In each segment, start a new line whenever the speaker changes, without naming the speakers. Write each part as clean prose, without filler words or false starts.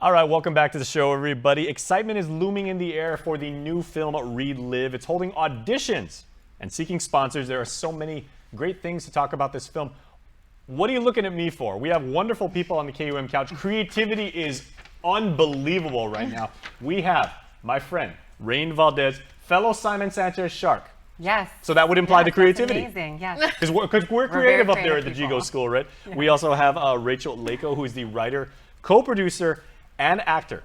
All right, welcome back to the show, everybody. Excitement is looming in the air for the new film Relive. It's holding auditions and seeking sponsors. There are so many great things to talk about this film. What are you looking at me for? We have wonderful people on the KUM couch. Creativity is unbelievable right now. We have my friend, Rain Valdez, fellow Simon Sanchez Shark.
Yes.
So that would imply the creativity.
That's amazing, yes.
Because we're creative up there at the
people.
GGO School, right?
Yeah.
We also have Rachel Lako, who is the writer, co-producer, and actor.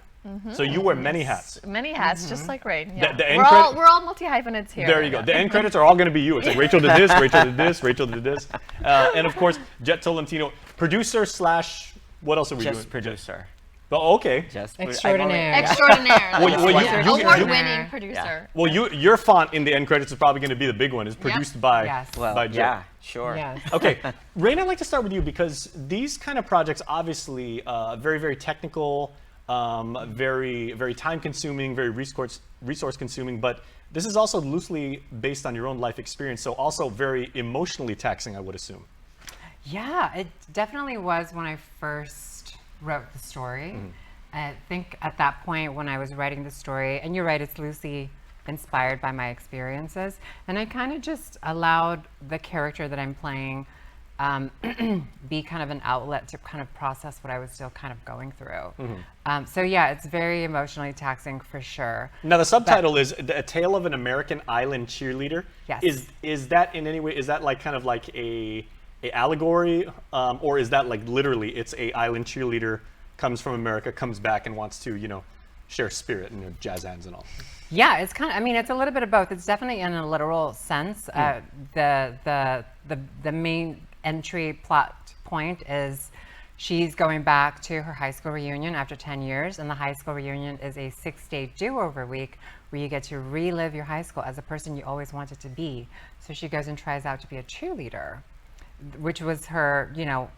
So you wear many hats.
Many hats, just like Rain. Yeah.
The end
we're all multi-hyphenates here.
There you go. The end credits are all going to be you. It's like Rachel did this, Rachel did this, Rachel did this. And of course, Jet Tolentino, producer slash, what else are we doing?
Just producer.
Oh, okay.
Just
Extraordinaire.
Extraordinaire.
Well,
Award-winning producer.
Yeah.
Well, your font in the end credits is probably going to be the big one. It's produced by,
Yes.
Well,
by Jet.
yeah, sure.
Yes.
Okay, Rain, I'd like to start with you because these kind of projects, obviously, very, very technical, very, very time-consuming, very resource-consuming, but this is also loosely based on your own life experience, so also very emotionally taxing, I would assume.
Yeah, it definitely was when I first wrote the story. I think at that point when I was writing the story, and you're right, it's loosely inspired by my experiences, and I kind of just allowed the character that I'm playing be kind of an outlet to kind of process what I was still kind of going through. So yeah, it's very emotionally taxing for sure.
Now the subtitle is A Tale of an American Island Cheerleader.
Yes.
Is that in any way, is that like kind of like a allegory, or is that like literally it's a island cheerleader comes from America, comes back and wants to, you know, share spirit and jazz hands and all?
Yeah, it's kind of, I mean, it's a little bit of both. It's definitely in a literal sense. The main entry plot point is she's going back to her high school reunion after 10 years, and the high school reunion is a 6-day do-over week where you get to relive your high school as a person you always wanted to be. So she goes and tries out to be a cheerleader, which was her, you know,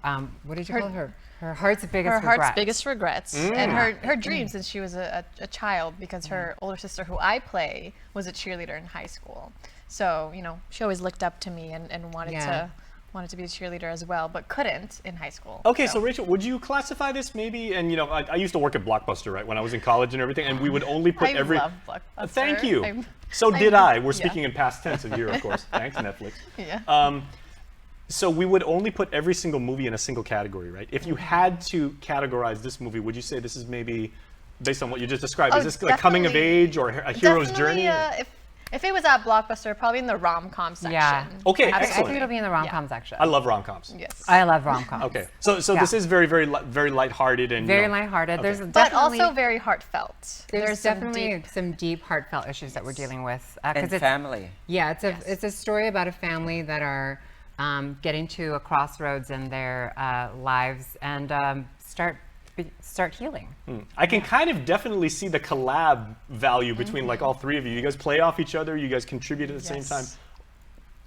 what did you call her? Her heart's biggest regrets.
Her heart's biggest regrets. And her dreams since she was a child, because her older sister, who I play, was a cheerleader in high school. So, you know, she always looked up to me and wanted to be a cheerleader as well, but couldn't in high school.
Okay, so Rachel, would you classify this maybe, and you know, I used to work at Blockbuster, right, when I was in college and everything, and we would only put
I love Blockbuster.
Thank you. So did I. We're speaking in past tense here, of course. Thanks, Netflix.
Yeah.
So we would only put every single movie in a single category, right? If you had to categorize this movie, would you say this is maybe, based on what you just described, is this like coming of age or a hero's journey?
If it was at Blockbuster, probably in the rom-com section.
Yeah.
Okay,
I
excellent.
think it'll be in the rom-com section.
I love rom-coms.
Yes.
I love rom-coms.
Okay, so this is very, very, very lighthearted and
Very
you know,
lighthearted.
okay.
There's
But
definitely
also very heartfelt.
there's
some
definitely some deep heartfelt issues that we're dealing with.
And
It's
family.
Yeah, it's a story about a family that are getting to a crossroads in their lives and start healing.
I can kind of definitely see the collab value between like all three of you. You guys play off each other, you guys contribute at the same time.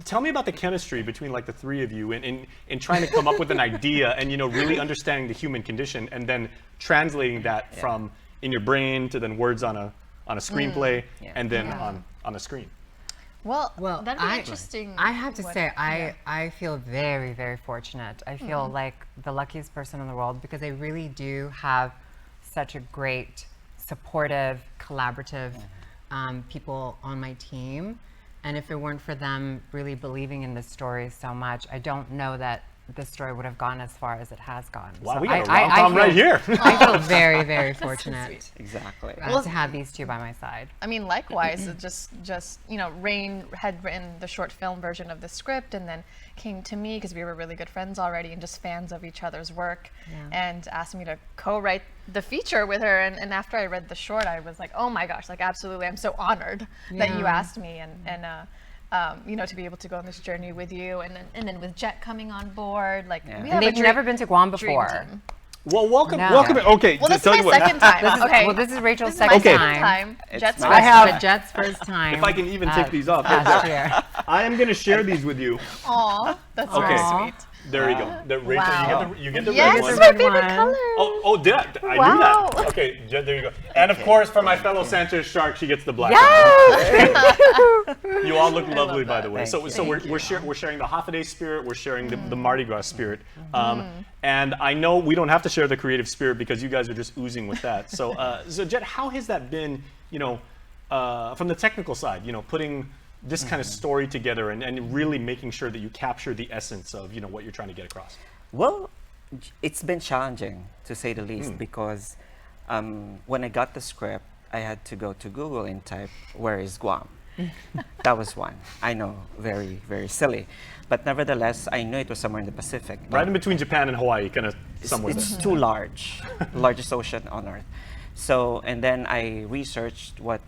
Tell me about the chemistry between like the three of you in trying to come up with an idea and, you know, really understanding the human condition and then translating that from in your brain to then words on a screenplay and then on a screen.
Well, that'd be interesting.
I have to say, I feel very, very fortunate. I feel like the luckiest person in the world because I really do have such a great, supportive, collaborative people on my team. And if it weren't for them really believing in this story so much, I don't know that this story would have gone as far as it has gone.
Wow,
So
we got a rom-com right here.
I feel very, very fortunate
Exactly.
to have these two by my side.
I mean, likewise, it just you know, Rain had written the short film version of the script and then came to me because we were really good friends already and just fans of each other's work and asked me to co-write the feature with her. And after I read the short, I was like, oh my gosh, like absolutely, I'm so honored that you asked me and you know, to be able to go on this journey with you, and then with Jet coming on board, like we have
They've never been to Guam before.
team.
Well, welcome.
No.
Okay,
Well, this is
tell
my
you what.
second time. Okay.
Well, this is Rachel's
This is my
second
second time. Jet's
not-
I
first
have-
time.
Jet's first time.
If I can even take these off.
last year.
I am going to share these with you.
Aw, that's
Okay.
very sweet.
There you go. Rachel,
Wow.
you get the
Yes,
red
this
one.
is my favorite
One.
color.
Oh, did I? I
Wow.
knew that. Okay, there you go. And of course, for my fellow Sanchez shark, she gets the black one. You all look lovely, by the way.
Thank
So
you.
we're sharing the Hafaday spirit. We're sharing the Mardi Gras spirit. And I know we don't have to share the creative spirit because you guys are just oozing with that. So, so Jet, how has that been? From the technical side, putting this kind of story together and really making sure that you capture the essence of what you're trying to get across.
Well, it's been challenging to say the least because when I got the script, I had to go to Google and type, "Where is Guam?" That was one. I know, very, very silly. But nevertheless, I knew it was somewhere in the Pacific.
Right in between Japan and Hawaii, kind of somewhere
It's
there.
too large, largest ocean on Earth. So, and then I researched what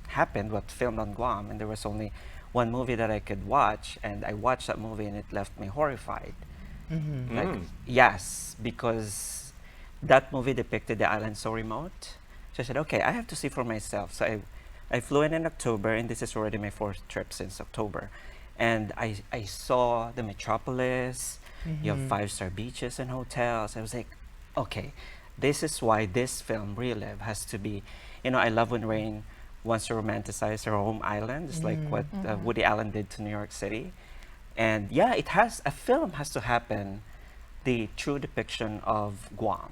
happened, what filmed on Guam, and there was only one movie that I could watch, and I watched that movie and it left me horrified. Like, yes, because that movie depicted the island so remote. So I said, okay, I have to see for myself. So I flew in October, and this is already my 4th trip since October. And I saw the metropolis, you have 5-star beaches and hotels. I was like, okay, this is why this film, Relive, has to be, I love when Rain wants to romanticize her home island, just like what Woody Allen did to New York City. And yeah, a film has to happen, the true depiction of Guam.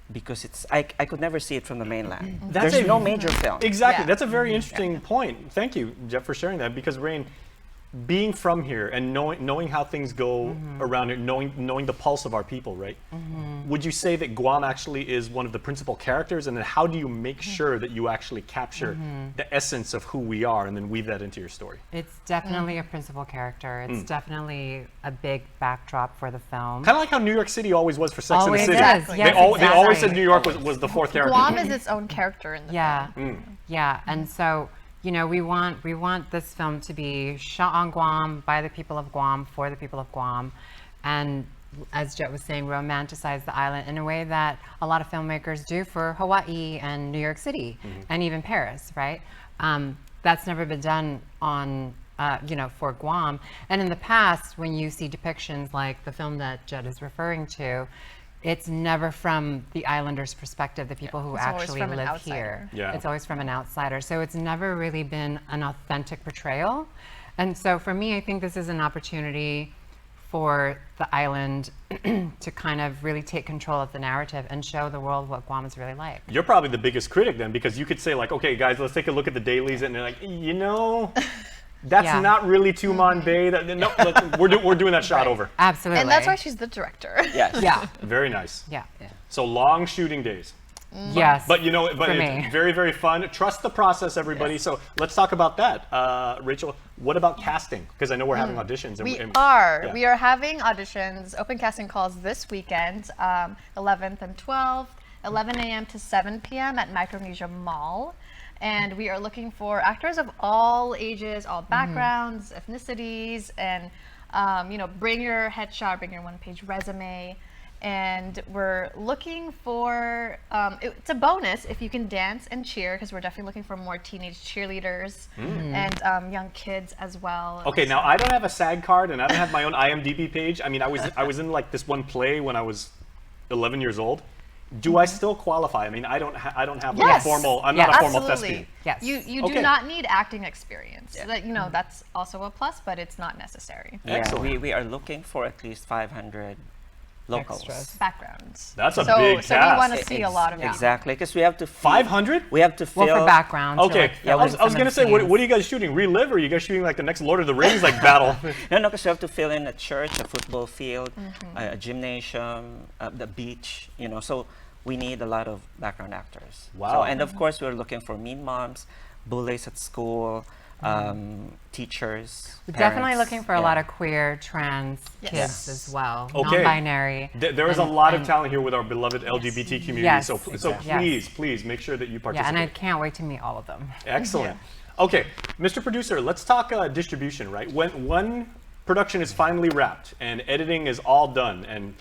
Because I could never see it from the mainland. There's no major film.
Exactly.
Yeah.
That's a very interesting point. Thank you, Jeff, for sharing that. Because Rain, being from here and knowing how things go around here, knowing the pulse of our people, right? Would you say that Guam actually is one of the principal characters? And then how do you make sure that you actually capture the essence of who we are and then weave that into your story?
It's definitely a principal character. It's definitely a big backdrop for the film.
Kind of like how New York City always was for Sex and the
Always
City.
is.
Exactly.
Yes,
They always said
exactly.
New York was the 4th character.
Guam is its own character in the
Yeah,
film.
yeah, and so we want this film to be shot on Guam by the people of Guam for the people of Guam, and as Jet was saying, romanticize the island in a way that a lot of filmmakers do for Hawaii and New York City and even Paris, right? That's never been done on for Guam. And in the past, when you see depictions like the film that Jet is referring to, it's never from the islanders' perspective, the people who
It's always
actually
from an
live
outsider.
here.
Yeah.
It's always from an outsider. So it's never really been an authentic portrayal. And so for me, I think this is an opportunity for the island to kind of really take control of the narrative and show the world what Guam is really like.
You're probably the biggest critic then, because you could say like, okay, guys, let's take a look at the dailies, and they're like, that's
Yeah.
not really Tumon Bay. No, we're doing that shot over.
Absolutely.
And that's why she's the director.
Yes.
Yeah.
Very nice.
Yeah.
So long shooting days.
Yes.
But
For
it's
me.
very, very fun. Trust the process, everybody.
Yes.
So let's talk about that. Rachel, what about casting? Because I know we're having auditions.
We
and
are.
yeah.
We are having auditions, open casting calls this weekend, 11th and 12th, 11 a.m. to 7 p.m. at Micronesia Mall. And we are looking for actors of all ages, all backgrounds, ethnicities, and bring your headshot, bring your one-page resume. And we're looking for, it's a bonus if you can dance and cheer, because we're definitely looking for more teenage cheerleaders and young kids as well.
Okay, now I don't have a SAG card and I don't have my own IMDb page. I mean, I was in like this one play when I was 11 years old. Do I still qualify? I mean, I don't have like
Yes.
a formal. I'm
Yes.
not a formal
Absolutely.
thespian.
Yes.
You
Okay.
do not need acting experience.
Yeah.
That that's also a plus, but it's not necessary.
Yeah,
Excellent.
we are looking for at least 500 locals.
Extras.
Backgrounds.
That's a
so,
big
So we
cast.
want to see a lot of you.
Exactly, because we have to
500?
We have to fill.
Well, for backgrounds. for,
Okay,
like,
I was
filming some
gonna
of the
say, what
scenes.
are you guys shooting? Relive, or are you guys shooting like the next Lord of the Rings like battle?
No, because we have to fill in a church, a football field, a gymnasium, the beach. So we need a lot of background actors.
Wow.
So, and of course, we're looking for mean moms, bullies at school, teachers.
We're definitely
parents.
looking for a
Yeah.
lot of queer, trans
Yes.
kids as well,
Okay.
non-binary.
There is a
And-
lot of
and-
talent here with our beloved LGBT community.
Yes,
so
exactly.
please make sure that you
Yeah,
participate.
and I can't wait to meet all of them.
Excellent. Okay, Mr. Producer, let's talk distribution, right? When one production is finally wrapped and editing is all done and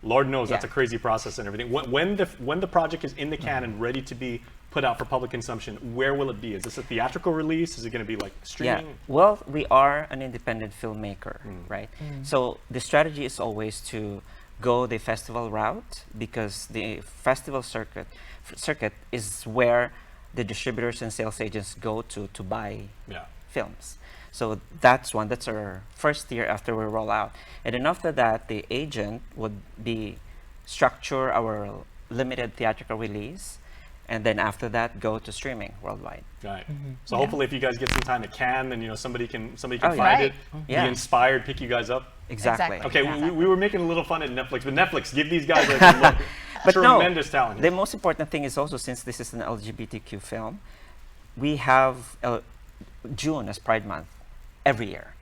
Lord knows that's a
Yeah.
crazy process and everything. When the project is in the can and ready to be put out for public consumption, where will it be? Is this a theatrical release? Is it going to be like streaming?
Yeah. Well, we are an independent filmmaker, right? So the strategy is always to go the festival route because the festival circuit is where the distributors and sales agents go to buy
Yeah.
films. So that's one. That's our first year after we roll out. And then after that, the agent would be structure our limited theatrical release, and then after that, go to streaming worldwide.
Right. So hopefully, if you guys get some time at Cannes, then somebody can
Oh, yeah.
find
Right.
it,
Yeah.
be inspired, pick you guys up.
Exactly.
Exactly.
Okay,
Yeah.
we were making a little fun at Netflix, but Netflix, give these guys like
But no,
tremendous talent.
the most important thing is also, since this is an LGBTQ film, we have June as Pride Month every year.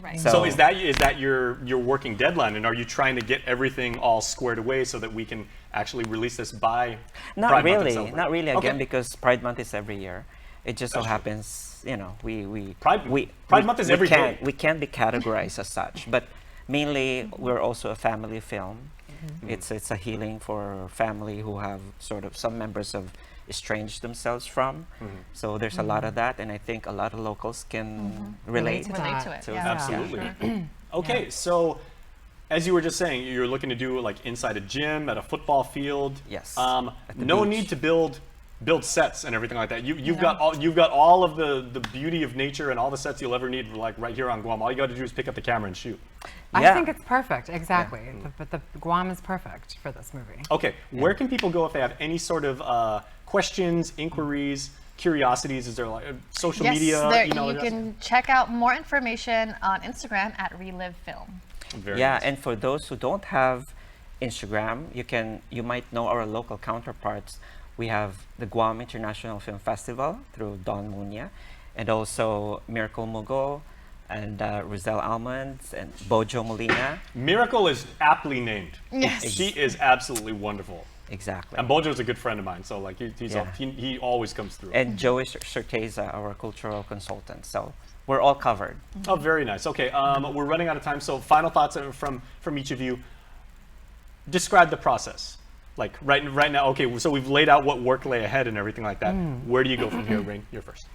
Right.
So
So-
is that your working deadline, and are you trying to get everything all squared away so that we can actually release this by
Not
Pride Month
really,
itself?
not really. Again,
Okay.
because Pride Month is every year. It just so
That's true.
happens, we
Pride Month is
we
every
can't,
day.
We can't be categorized as such, but mainly we're also a family film. It's a healing for family who have sort of some members have estranged themselves from. So there's a lot of that, and I think a lot of locals can relate.
Relate to it.
So
Yeah.
Absolutely. Okay, so as you were just saying, you're looking to do like inside a gym, at a football field.
Yes,
No
at the beach.
need to build sets and everything like that. You've got all of the beauty of nature and all the sets you'll ever need, like right here on Guam. All you got to do is pick up the camera and shoot.
I
Yeah.
think it's perfect, exactly. But the Guam is perfect for this movie.
Okay, where can people go if they have any sort of questions, inquiries, curiosities? Is there like social
Yes,
media? Email
you
address?
can check out more information on Instagram at Relive Film.
Very
Yeah,
nice.
and for those who don't have Instagram, you might know our local counterparts. We have the Guam International Film Festival through Don Munya, and also Miracle Mugo, and Rizal Almonds, and Bojo Molina.
Miracle is aptly named.
Yes.
She is absolutely wonderful.
Exactly.
And Bojo's a good friend of mine, so like
Yeah.
he always comes through.
And Joey Certeza, our cultural consultant. So we're all covered.
Oh, very nice. Okay, we're running out of time, so final thoughts from each of you. Describe the process. Like right now, okay, so we've laid out what work lay ahead and everything like that. Where do you go from here, Rain? You're first.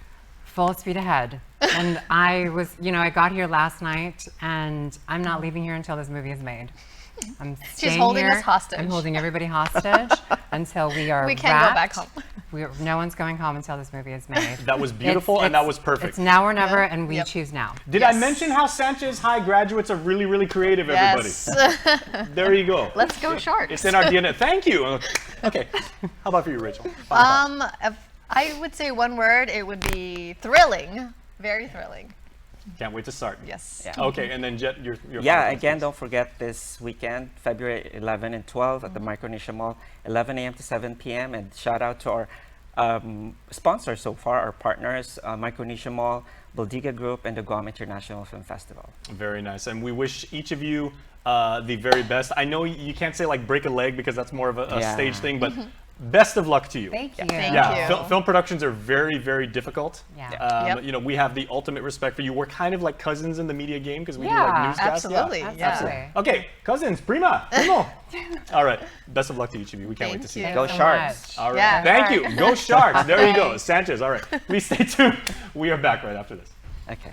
Full speed ahead. And I got here last night, and I'm not leaving here until this movie is made. I'm staying
holding
here.
us hostage.
I'm holding everybody hostage until we are
We can't go back
wrapped.
home.
No one's going home until this movie is made.
That was beautiful and that was perfect.
It's now or never, and we
Yep.
choose now.
Did I
Yes.
mention how Sanchez High graduates are really, really creative, everybody?
Yes.
There you go.
Let's go Sharks.
It's in our DNA. Thank you. Okay, how about for you, Rachel? Final thoughts.
If I would say one word, it would be thrilling. Very thrilling.
Can't wait to start.
Yes.
Yeah.
Okay, and then Jet, your final
Yeah,
thoughts,
again,
please.
don't forget this weekend, February 11 and 12 at the Micronesia Mall, 11 a.m. to 7 p.m. And shout out to our sponsors so far, our partners, Micronesia Mall, Baldiga Group, and the Guam International Film Festival.
Very nice. And we wish each of you the very best. I know you can't say like break a leg because that's more of a
Yeah.
stage thing, but best of luck to you.
Thank you.
Thank
Yeah,
you.
film productions are very, very difficult.
Yeah.
Yep.
We have the ultimate respect for you. We're kind of like cousins in the media game because we do
Yeah,
like newscasts.
Absolutely.
Yeah.
Yeah.
Absolutely.
Okay, cousins, primo. All right, best of luck to each of you. We can't wait to
Thank
see
you.
you.
Go
so
Sharks!
much.
All right,
Yeah.
thank you. Go Sharks. There you go, Sanchez. All right, please stay tuned. We are back right after this.
Okay.